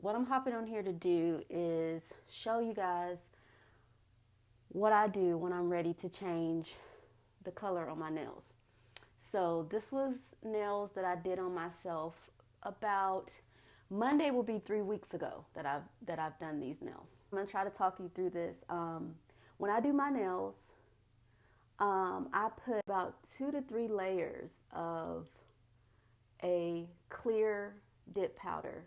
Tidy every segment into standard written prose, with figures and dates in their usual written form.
what I'm hopping on here to do is show you guys what I do when I'm ready to change the color on my nails. So this was nails that I did on myself about Monday will be 3 weeks ago that I've done these nails. I'm gonna try to talk you through this. When I do my nails, I put about 2 to 3 layers of a clear dip powder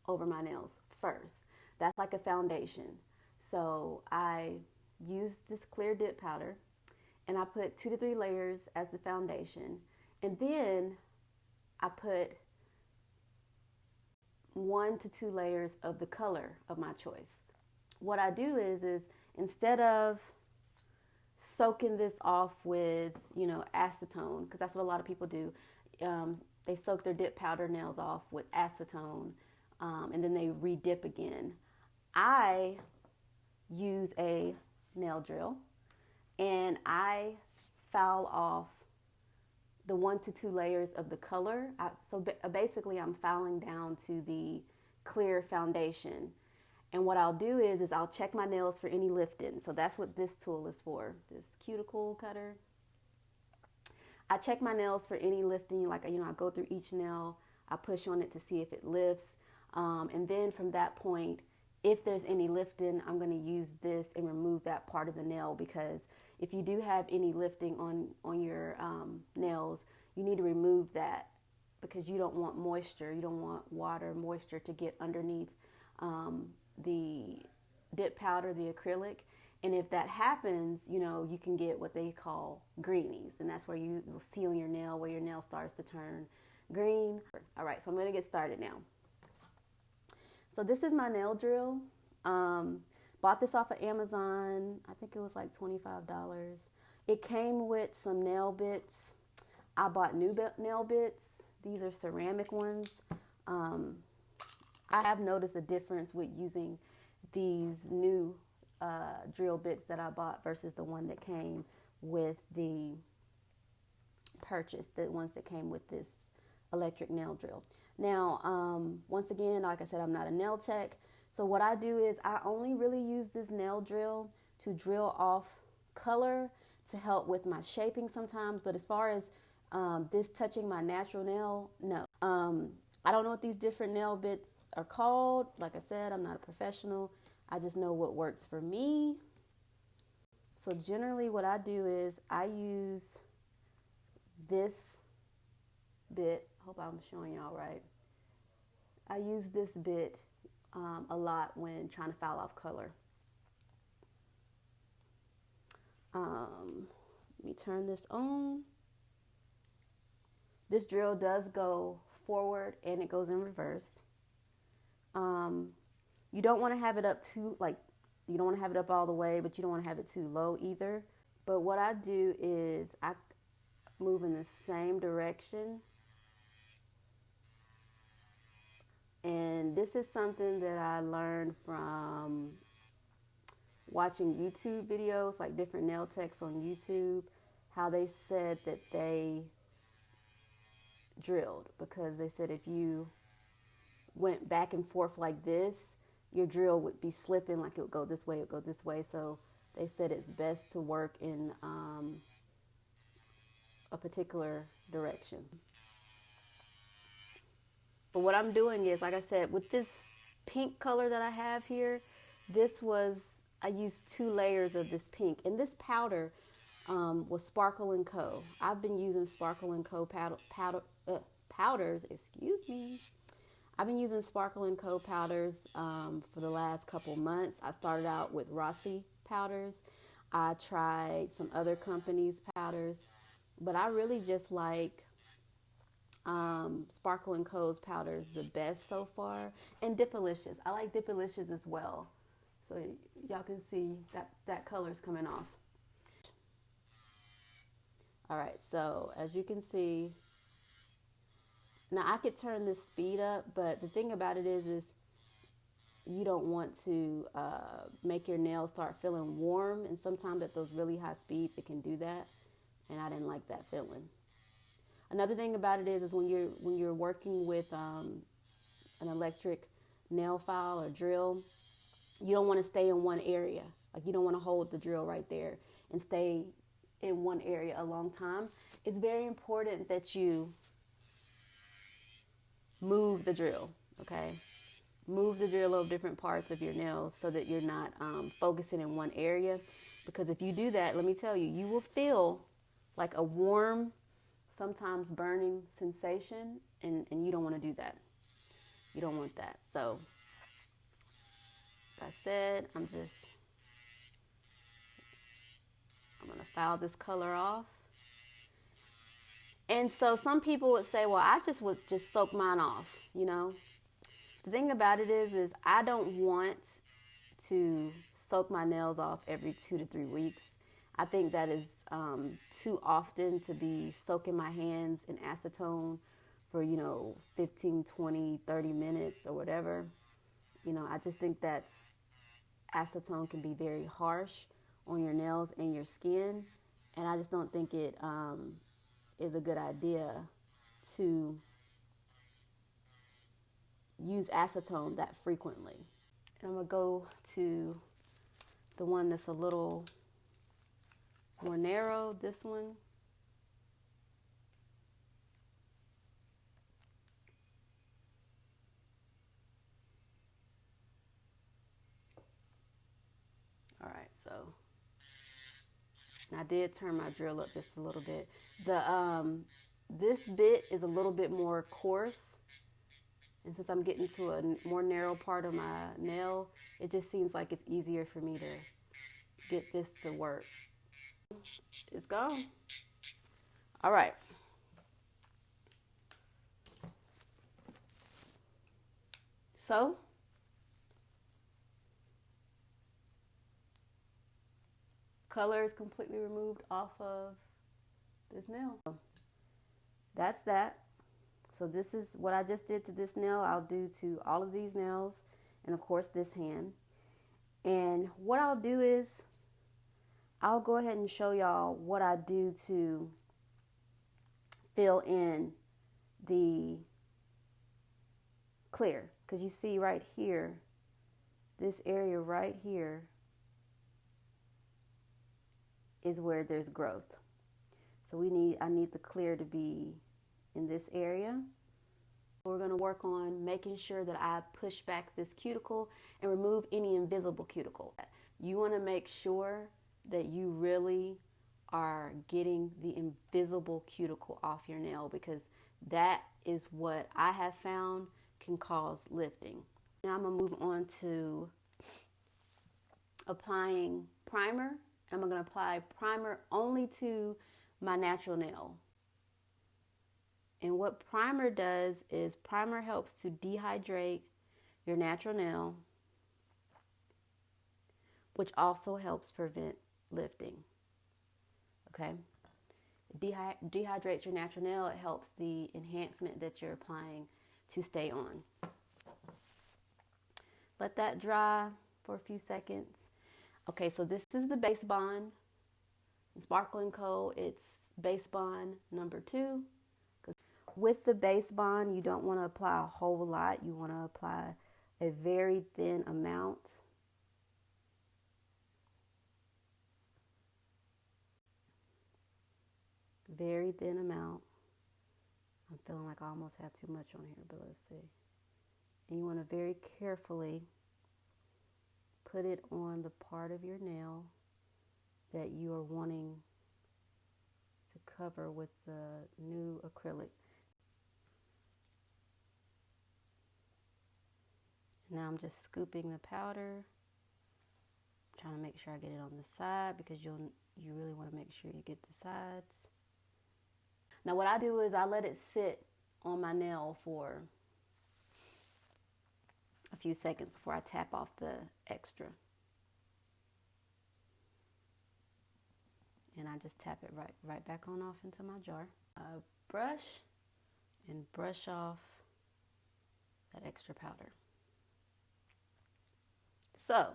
over my nails first. That's like a foundation. So I use this clear dip powder and I put 2 to 3 layers as the foundation. And then I put 1 to 2 layers of the color of my choice. What I do is instead of soaking this off with, acetone, because that's what a lot of people do. They soak their dip powder nails off with acetone, and then they re-dip again. I use a nail drill, and I file off the 1 to 2 layers of the color. So basically, I'm filing down to the clear foundation. And what I'll do is I'll check my nails for any lifting. So that's what this tool is for, this cuticle cutter. I check my nails for any lifting. I go through each nail. I push on it to see if it lifts. And then from that point, if there's any lifting, I'm going to use this and remove that part of the nail, because if you do have any lifting on your nails, you need to remove that, because you don't want moisture. You don't want water, moisture to get underneath the dip powder, the acrylic. And if that happens, you can get what they call greenies. And that's where you will see on your nail where your nail starts to turn green. All right, so I'm going to get started now. So this is my nail drill. Bought this off of Amazon. I think it was like $25. It came with some nail bits. I bought new nail bits. These are ceramic ones. I have noticed a difference with using these new drill bits that I bought versus the one that came with the purchase, the ones that came with this electric nail drill. Now, once again, like I said, I'm not a nail tech. So what I do is I only really use this nail drill to drill off color to help with my shaping sometimes. But as far as this touching my natural nail, no. I don't know what these different nail bits are called. Like I said, I'm not a professional. I just know what works for me. So generally what I do is I use this bit. Hope I'm showing y'all right. I use this bit a lot when trying to file off color. Let me turn this on. This drill does go forward and it goes in reverse. You don't want to have it up too, you don't want to have it up all the way, but you don't want to have it too low either. But what I do is I move in the same direction. And this is something that I learned from watching YouTube videos, like different nail techs on YouTube, how they said that they drilled, because they said if you went back and forth like this, your drill would be slipping, like it would go this way, it would go this way. So they said it's best to work in a particular direction. But what I'm doing is, like I said, with this pink color that I have here, I used 2 layers of this pink. And this powder was Sparkle & Co. I've been using Sparkle & Co. powders, excuse me. I've been using Sparkle & Co. powders for the last couple months. I started out with Rossi powders. I tried some other companies' powders, but I really just like Sparkle & Co.'s powders the best so far. And Dipalicious. I like Dipalicious as well. So y'all can see that color's coming off. All right, so as you can see, now I could turn this speed up, but the thing about it is you don't want to make your nails start feeling warm. And sometimes at those really high speeds, it can do that. And I didn't like that feeling. Another thing about it is when you're working with an electric nail file or drill, you don't want to stay in one area. Like, you don't want to hold the drill right there and stay in one area a long time. It's very important that you move the drill, okay? Move the drill over different parts of your nails so that you're not focusing in one area. Because if you do that, let me tell you, you will feel like a warm, sometimes burning sensation, and you don't want to do that. You don't want that. So, like I said, I'm going to file this color off. And so some people would say, well, I just would just soak mine off, you know. The thing about it is I don't want to soak my nails off every 2 to 3 weeks. I think that is too often to be soaking my hands in acetone for, 15, 20, 30 minutes or whatever. I just think that acetone can be very harsh on your nails and your skin. And I just don't think it is a good idea to use acetone that frequently. And I'm going to go to the one that's a little more narrow, this one. All right, so I did turn my drill up just a little bit. This bit is a little bit more coarse. And since I'm getting to a more narrow part of my nail, it just seems like it's easier for me to get this to work. It's gone. All right. So, color is completely removed off of this nail. That's that. So this is what I just did to this nail. I'll do to all of these nails and of course this hand. And what I'll do is I'll go ahead and show y'all what I do to fill in the clear. Because you see right here, this area right here is where there's growth. So I need the clear to be in this area. We're going to work on making sure that I push back this cuticle and remove any invisible cuticle. You want to make sure that you really are getting the invisible cuticle off your nail, because that is what I have found can cause lifting. Now I'm going to move on to applying primer. I'm going to apply primer only to my natural nail. And what primer does is primer helps to dehydrate your natural nail, which also helps prevent lifting. Okay? Dehydrates your natural nail. It helps the enhancement that you're applying to stay on. Let that dry for a few seconds. Okay, so this is the base bond. In Sparkling Co., it's base bond number 2. With the base bond, you don't want to apply a whole lot. You want to apply a very thin amount. Very thin amount. I'm feeling like I almost have too much on here, but let's see. And you want to very carefully put it on the part of your nail that you are wanting to cover with the new acrylic. Now I'm just scooping the powder, trying to make sure I get it on the side, because you really want to make sure you get the sides. Now what I do is I let it sit on my nail for a few seconds before I tap off the extra. And I just tap it right back on off into my jar. Brush and brush off that extra powder. So,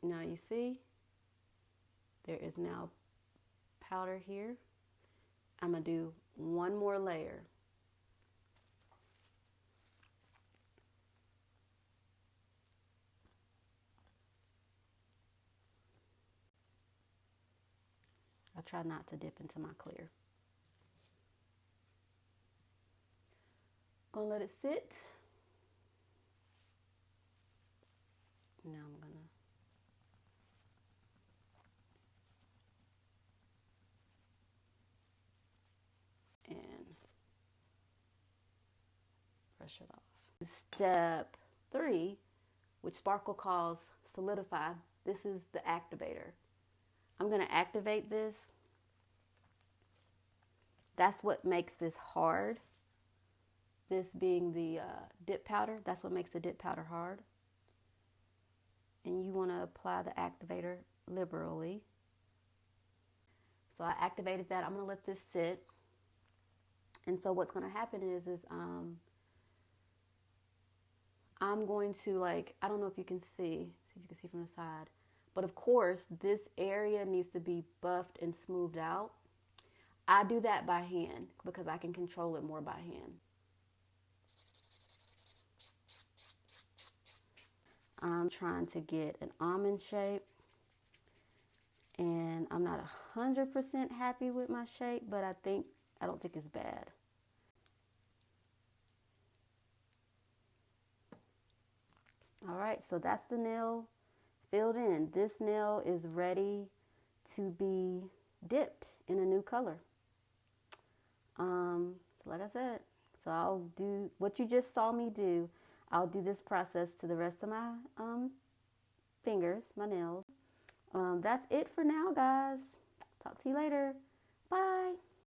now you see, there is now powder here. I'm going to do one more layer try not to dip into my clear. Gonna let it sit. Now I'm gonna and brush it off. Step 3, which Sparkle calls solidify. This is the activator. I'm gonna activate this. That's what makes this hard. This being the dip powder, that's what makes the dip powder hard. And you want to apply the activator liberally. So I activated that. I'm going to let this sit. And so what's going to happen is I'm going to, like, I don't know if you can see if you can see from the side, but of course this area needs to be buffed and smoothed out. I do that by hand because I can control it more by hand. I'm trying to get an almond shape, and I'm not 100% happy with my shape, but I don't think it's bad. All right, so that's the nail filled in. This nail is ready to be dipped in a new color. So like I said, so I'll do what you just saw me do. I'll do this process to the rest of my fingers, my nails. That's it for now, guys. Talk to you later. Bye.